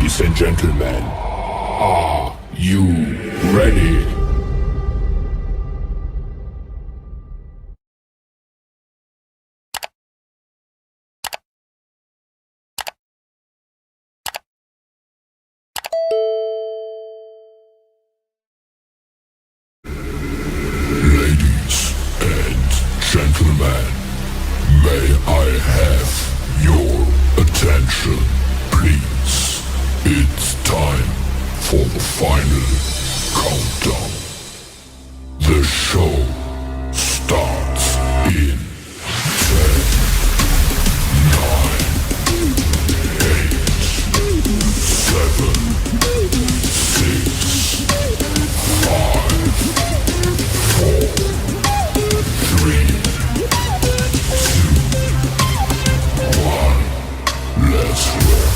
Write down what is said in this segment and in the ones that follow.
Ladies and gentlemen, are you ready? Ladies and gentlemen, may I have your attention, please? It's time for the final countdown. The show starts in 10, 9, 8, 7, 6, 5, 4, 3, 2, 1. Let's rock.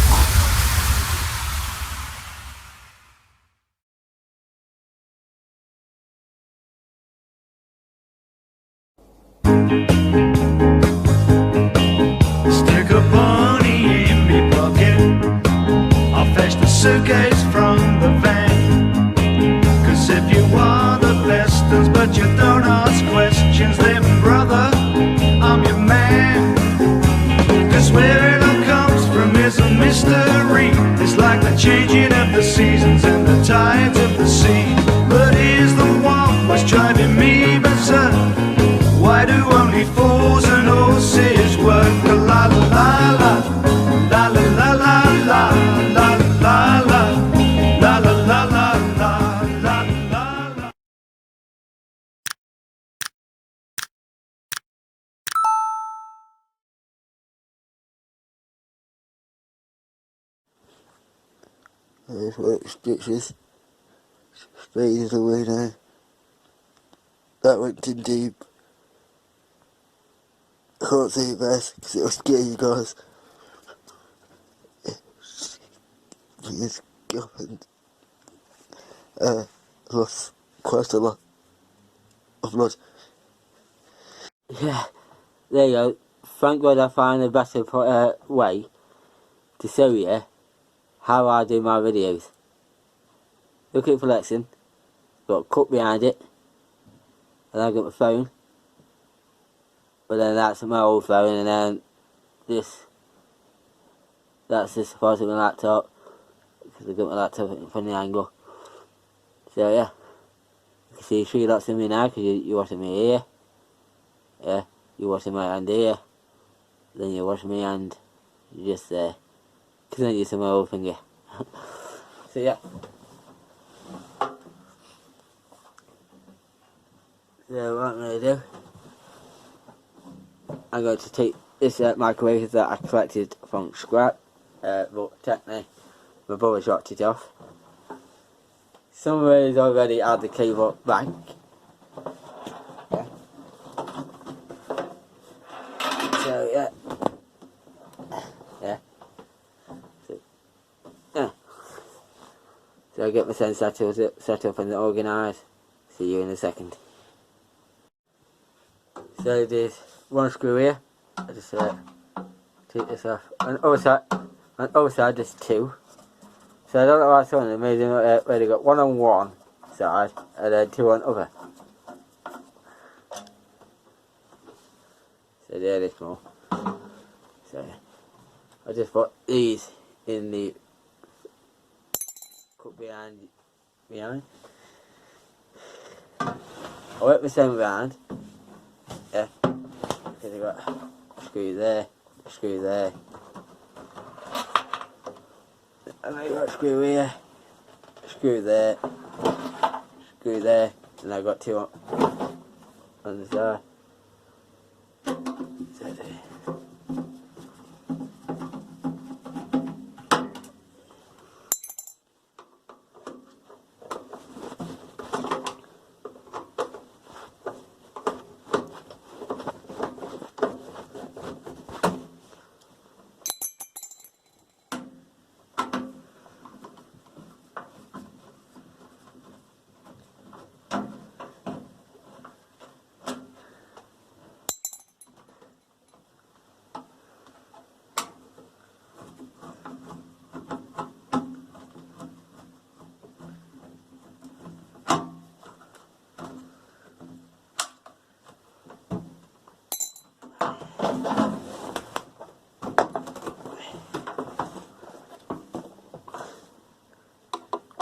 Stick a bunny in me pocket. I'll fetch the suitcase from the van. Cause if you are the best uns but you don't ask questions, then brother, I'm your man. Cause where it all comes from is a mystery. It's like the changing of the seasons and the tides of the sea. But here's the one what's driving me berserk. Why do only fools and horses work? La la la la, la la la la la, la la la, la la la la, la la la. There's work stitches. Faded away now. That went in deep. I can't say it best because it'll scare you guys. It's happened. Lost quite a lot of blood. Yeah, there you go. Thank God I found a better way to show you how I do my videos. Look at flexing. Got a cup behind it. And I've got my phone. But then that's my old phone, and then that's just part of my laptop. Because I've got my laptop in from the angle. So yeah. You can see 3 lots of me now because you're watching me here. Yeah, you're watching my hand here. Then you're watching me hand just there. Because then you see my old finger. So yeah. So what I'm going to do, I'm going to take this microwave that I collected from scrap, but technically my brother dropped it off. Somebody's already had the cable back. Yeah. So yeah. Yeah. So I get my sense set up and organised. See you in a second. So there's one screw here. I just take this off. On the other side there's 2. So I don't know what's on. They made them where they got 1 on one side and then 2 on other. So there they small. So I just put these in the cup behind. I went the same round. Yeah. Because I got a screw there, a screw there. And I got a screw here, a screw there, screw there, and I got 2 on the side. So there.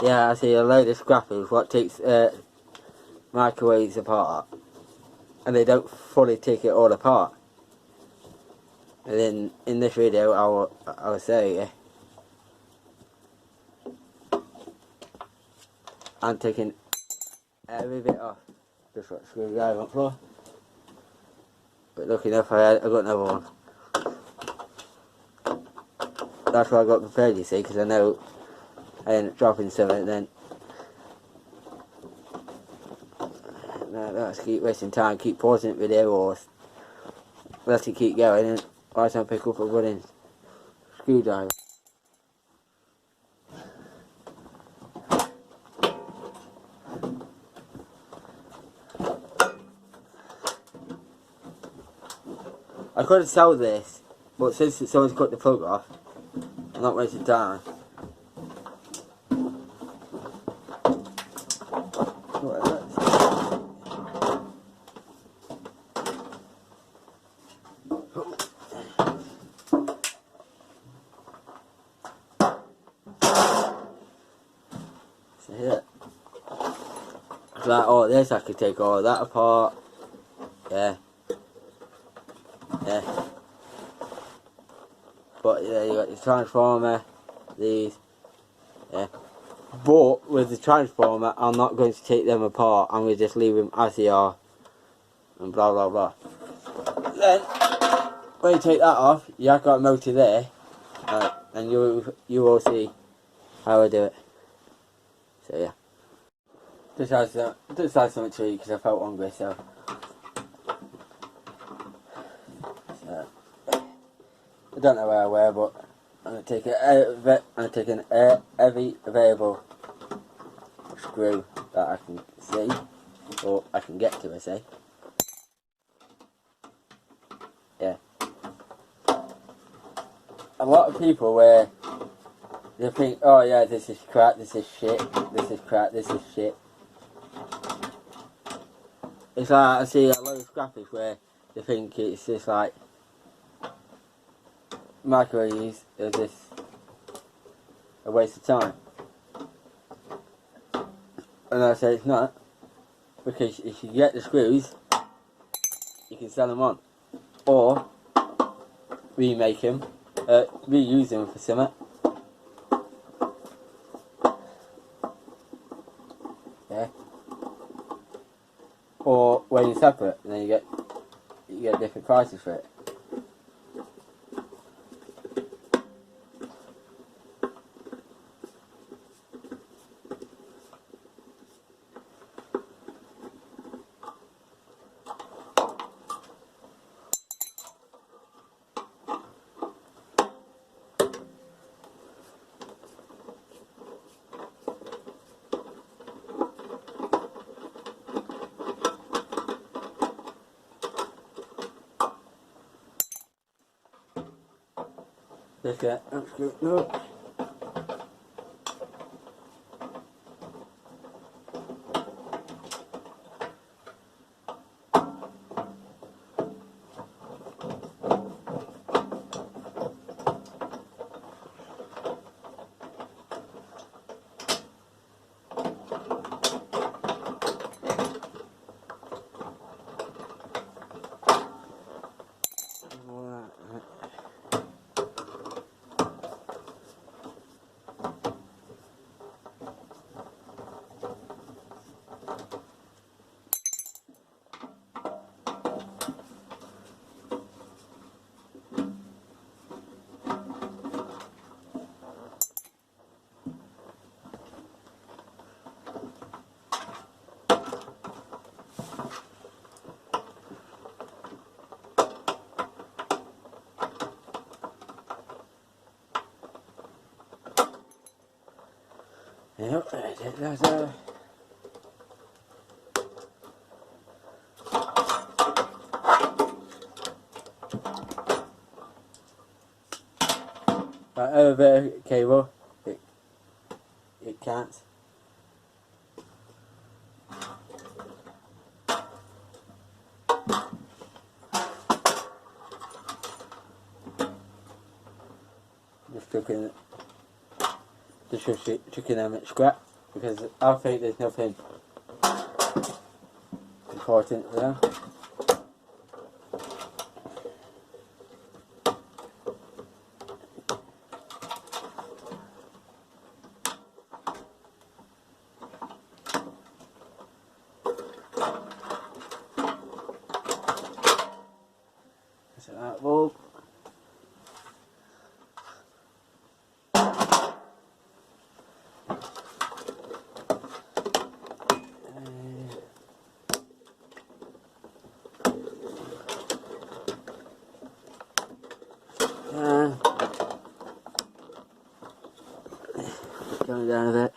Yeah, I see a load of scrappers what takes microwaves apart, and they don't fully take it all apart. And then in this video, I will say I'm taking every bit off. Just got a screwdriver on the floor. But lucky enough, I got another one. That's why I got prepared, you see, because I know I end up dropping something then. No, let's keep wasting time, keep pausing the video, or let it keep going, and by the time I pick up a running screwdriver. I could have sold this, but since someone's cut the plug off, I'm not wasting time. So here, like all this, I could take all that apart. Yeah. Yeah. But yeah, you got your transformer, these. Yeah. But with the transformer, I'm not going to take them apart. I'm going to just leave them as they are. And blah blah blah. Then, when you take that off, you have got a motor there. And you will see how I do it. So yeah. Just had something to eat because I felt hungry, so. I don't know where I were, but I'm going to take an heavy available screw that I can see, or I can get to, I say. Yeah. A lot of people where they think, oh yeah, this is crap, this is shit, this is crap, this is shit. It's like I see a lot of scrappers where they think it's just like microwaves are just a waste of time. And I say it's not, because if you get the screws, you can sell them on, or remake them, reuse them for something. Yeah. Or when you're separate, and then you get different prices for it. Just get unscrew. No. Yep, that's that over cable, it can't. Just chucking them at scrap. because I think there's nothing important there. That bulb. Going down a bit.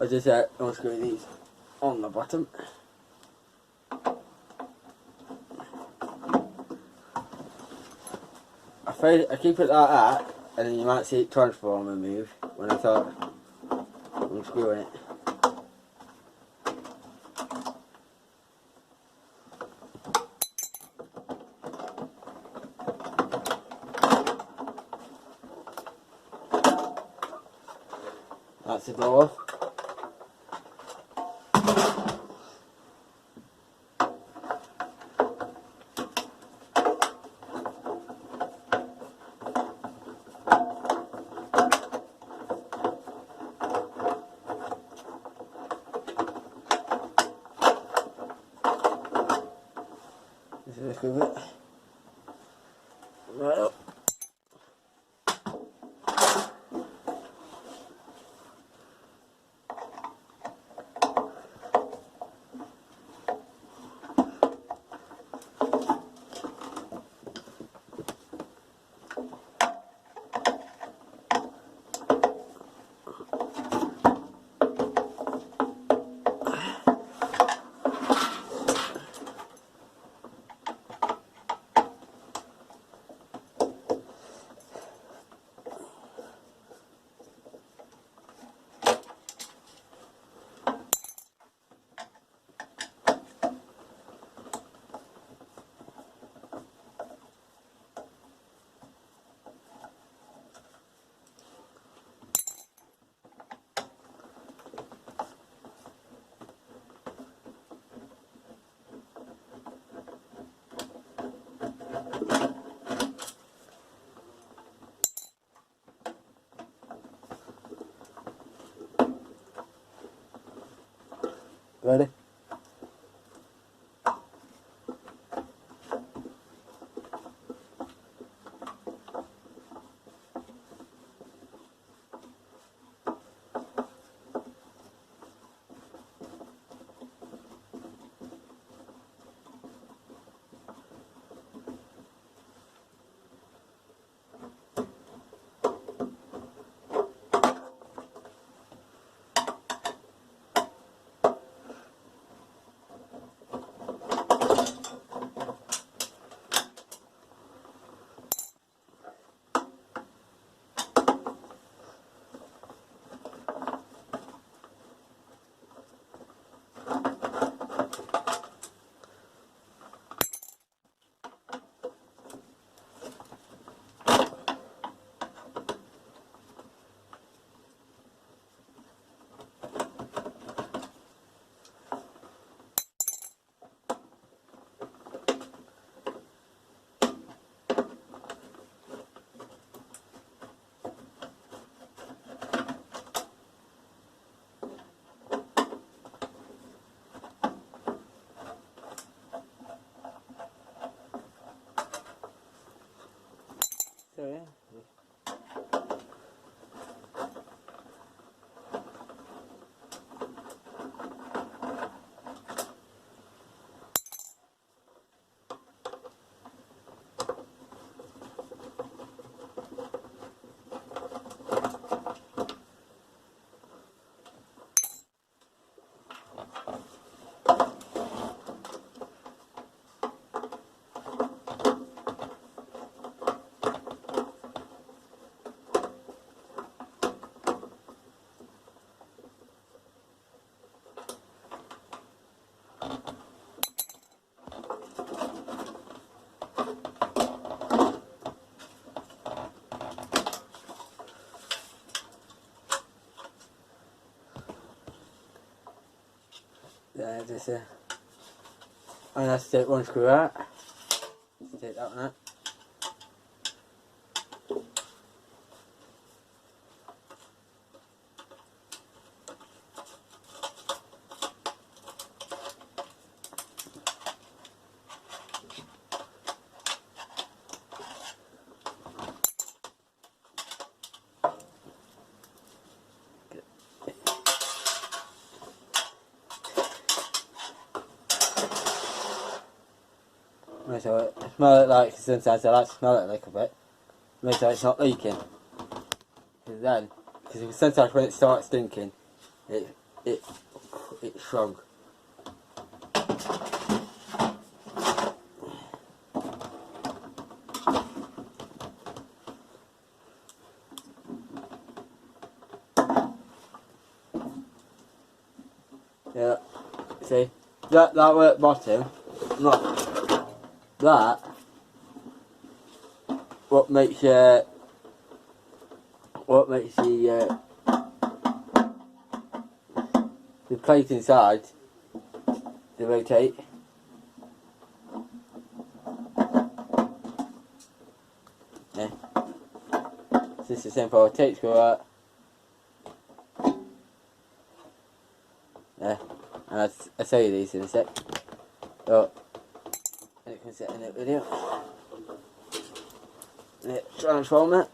I just unscrew these on the bottom. I keep it like that, and then you might see it transform and move when I start unscrewing it. That's the door. This is a screw bit. Right up. Ready? So yeah. just I'm gonna have to take one screw out. Just take that one out. So I smell it like, sometimes I like to smell it a little bit, make sure it's not leaking. Because sometimes when it starts stinking, it's shrunk. Yeah, see, that were at bottom, not that. What makes the plate inside to rotate. Yeah, it's just a simple tape screw out. Yeah, and I'll show you these in a sec. Oh, and it can set in that video. Yeah, transformer.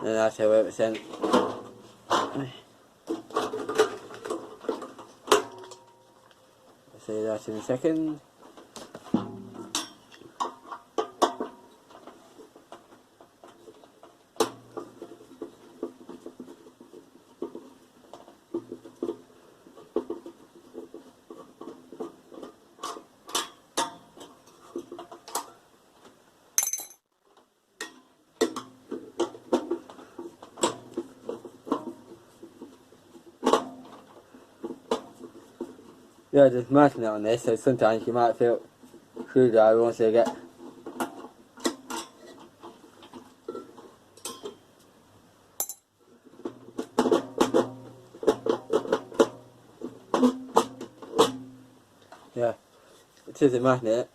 And that's how it was sent. I'll see that in a second. Yeah, just marking it on this, so sometimes you might feel screwdriver once you get. Yeah, it is a magnet.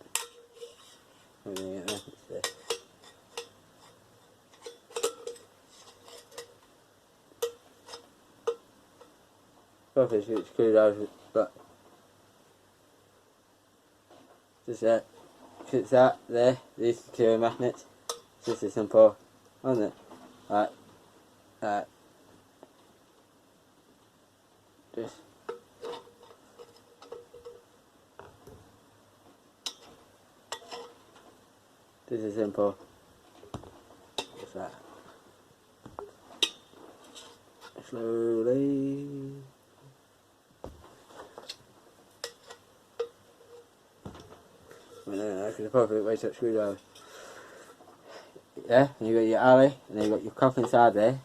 Probably should screwdriver, but just it's that there. These two are magnets. It's just a simple, isn't it? Right, just. This is simple. Just that. Slowly. That's the perfect way to screwdriver. Yeah, and you got your alley, and then you got your cuff inside there.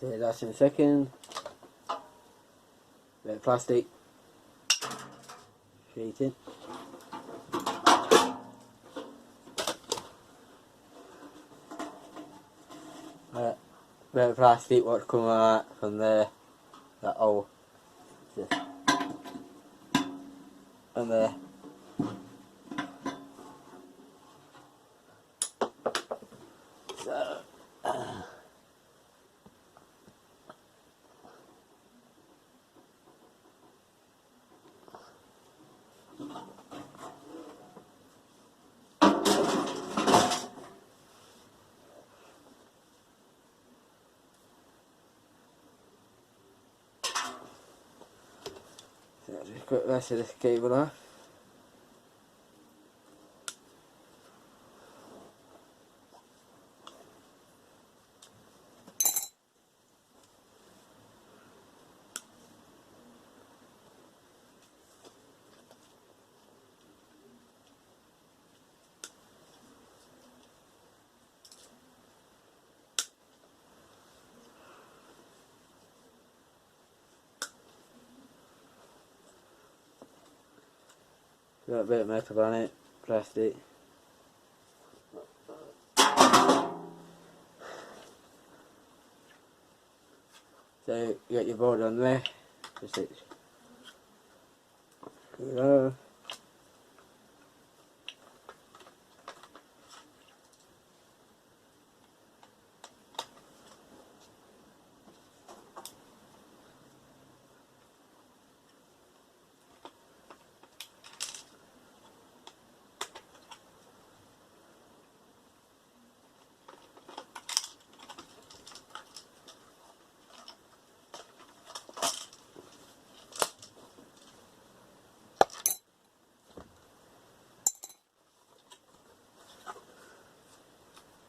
See that in a second. Bit of plastic sheeting. bit of plastic what's coming out from there, that hole. And there. So, just cut the rest of this cable off. Got a bit of metal on it, plastic. So you got your board on there, just screw it off.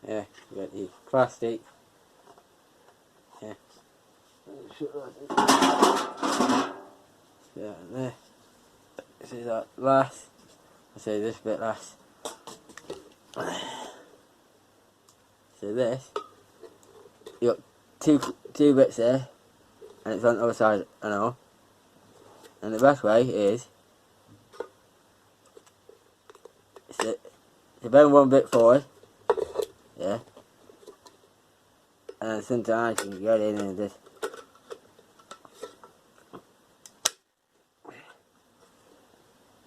Yeah, you got the plastic. Yeah. Yeah, there. See that last? I say this bit last. So this, you got two bits there, and it's on the other side, I know. And the best way is, to bend one bit forward, yeah, and sometimes you can get in and just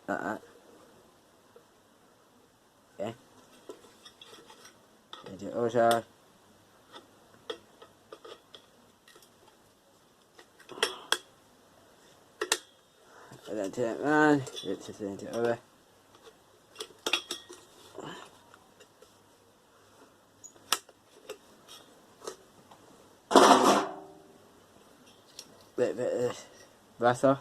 like that. Okay. And the other side. And then turn it round, it's just into it over. Bit of this brass off.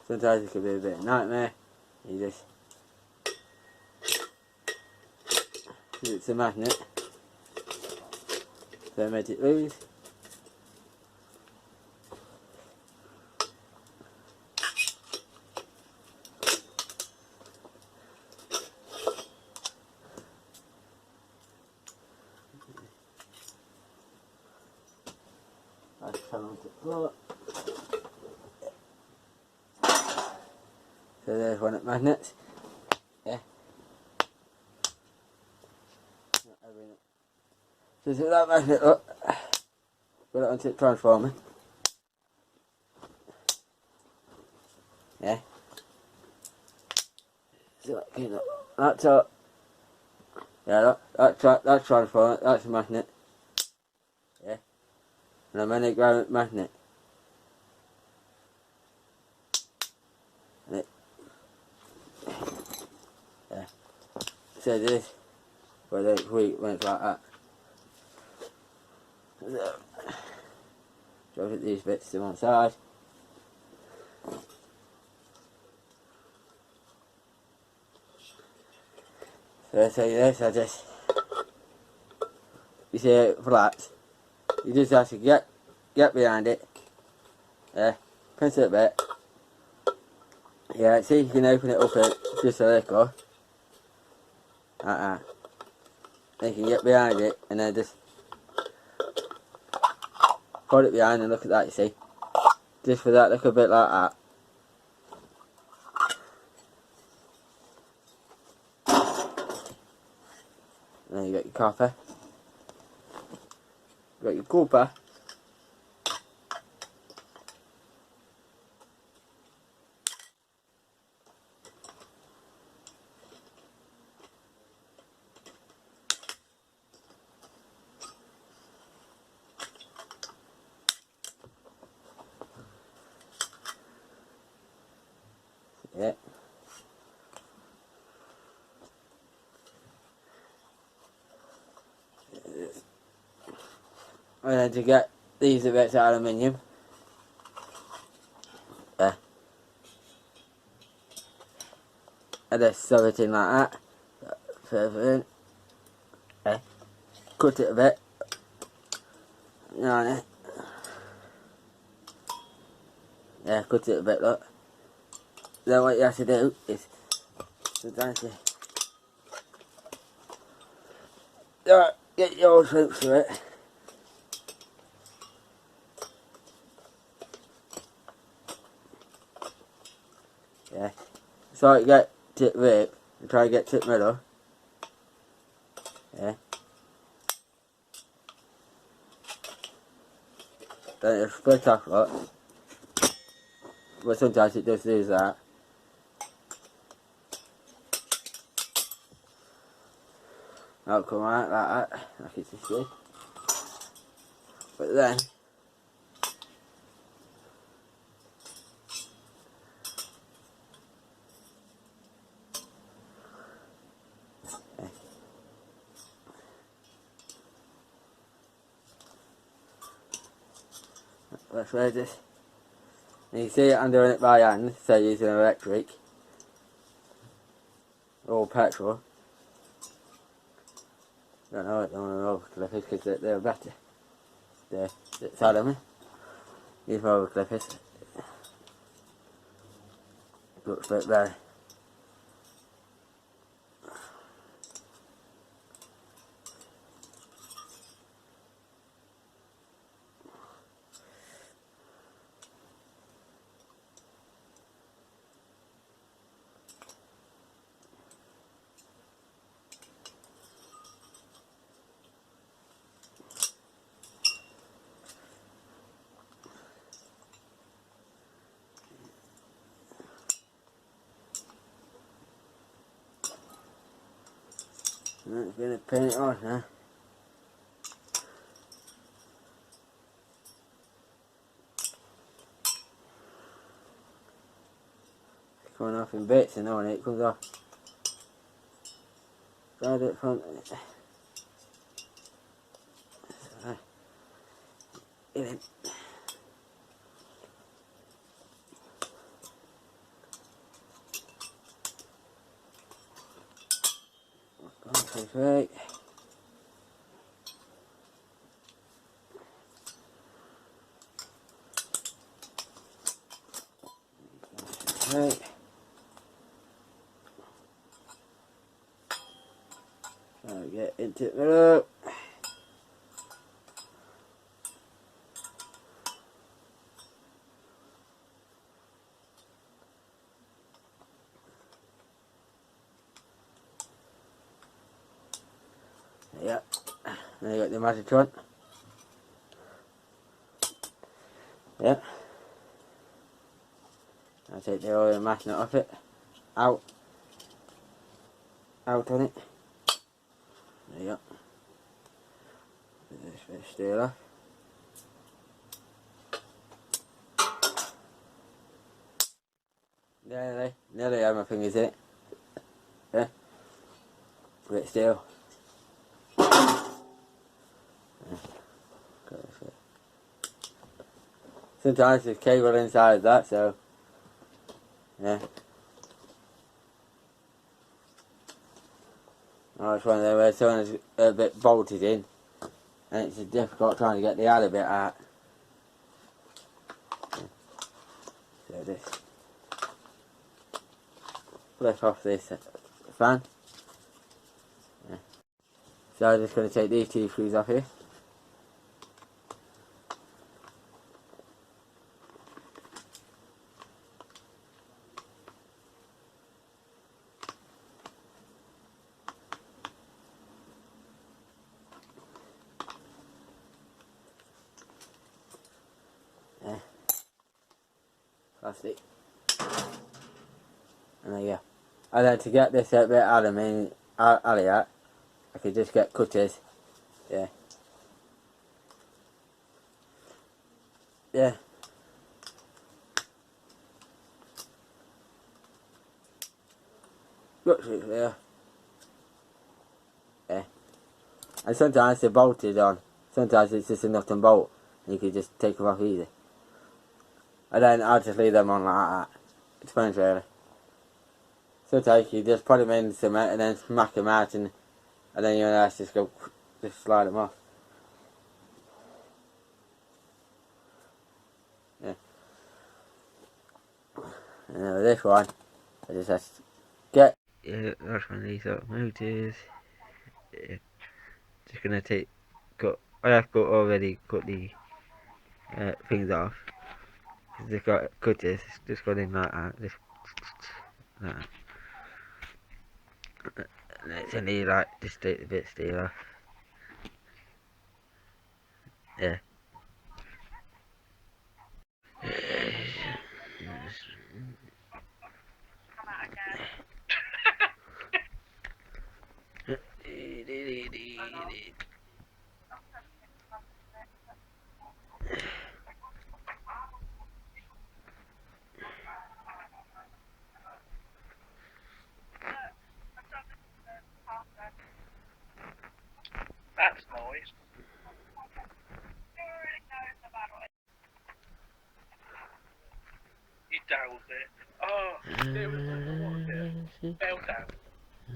Sometimes it can be a bit of a nightmare. You just, it's a magnet, so I made it loose. I come onto the floor. So there's one of the magnets. Yeah. So see that magnet, look. Put it onto the transformer. Yeah. So that's up. Yeah, that's transformer, that's a magnet. Yeah. And a magnet. And it, yeah. So this, where it's weak when it's like that. So, put these bits to one side. So I tell you this, you see it flat, you just have to get behind it, yeah, press it a bit, yeah, see you can open it up just a little, like that, then you can get behind it and then just put it behind and look at that, you see, just for that little bit like that. And you got your copper. You got your copper. Yeah. And then to get these bits of aluminium. Yeah. And just sew it in like that. Further in. Yeah. Cut it a bit. Yeah. Yeah, cut it a bit, look. Then what you have to do is sometimes you get your troops to it. Yeah. So you get tip rip and try to get tip middle. Yeah. Then it'll split off, look. But sometimes it does do that. That'll come out like that, like it's just did. But then, yeah. Let's raise this. And you see it, I'm doing it by hand, instead of using electric or petrol. Don't know it, don't know clippers because they're better. It's hard on me. Use more clippers. Looks a bit better. It's gonna paint it off now. It's coming off in bits and when it comes off. Right at front. In. Okay, right. Right. Try to get into it middle. Yeah. Then you got the Mattertron. Yeah. I take the oil and magnet off it. Out. Out on it. There you go. Put this bit of steel off. Nearly have my fingers in it. Yeah. A bit steel. Sometimes there's cable inside that, so yeah. Oh, it's one of them where someone's a bit bolted in, and it's difficult trying to get the other bit out. So this flip off this fan. Yeah. So I'm just going to take these two screws off here. plastic. And there you go. And then to get this bit out of me, out of that, I could just get cutters. Yeah. Yeah. Got through there. Yeah. And sometimes they're bolted on. Sometimes it's just a nut and bolt. And you can just take them off easy. And then I'll just leave them on like that. It depends really. Sometimes you just put them in cement and then smack them out and then you and just go, just slide them off. Yeah. And with this one, I just have to get. Yeah, that's one of these little motors. Yeah. Just gonna I have already cut the things off. They've got cutters, just got in like that. Just like that. And it's only like just take the bits there off. Yeah. That's nice. You dowled it. Oh, there was what was it? Bell down.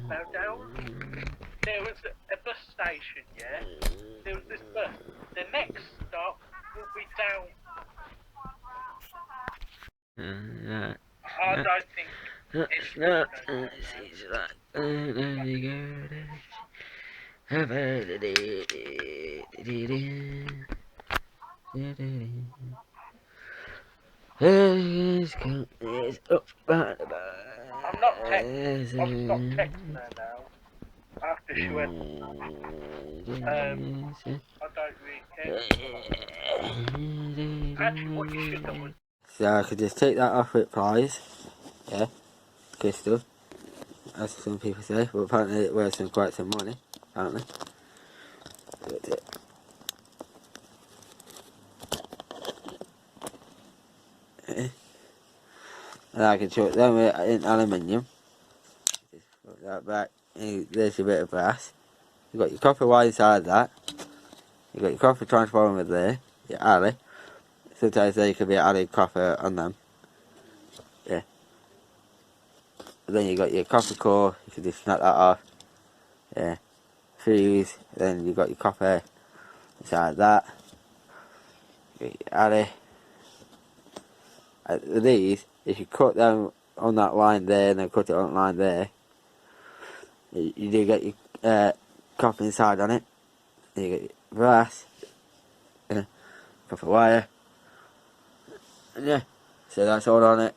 Bell down? There was a bus station, yeah? There was this bus. The next stop will be down. I don't think That's not. It's like. There you go. It's up by the bar. I'm not texting. I've stopped texting her now. After she went, I don't really care. Actually, what you should have was. So I could just take that off with pliers. Yeah. Crystal. As some people say. But apparently it worth quite some money. Apparently. That's it. And I can chuck them in aluminium. Just put that back. And there's a bit of brass. You've got your copper wire inside that. You've got your copper transformer there. Your alley. Sometimes there could be added copper on them. Yeah. And then you've got your copper core. You can just snap that off. Yeah. Fuse. Then you've got your copper inside that. You got your alley. With these, if you cut them on that line there and then cut it on the line there, you do get your copper inside on it. Then you get your brass, copper wire, and yeah, so that's all on it.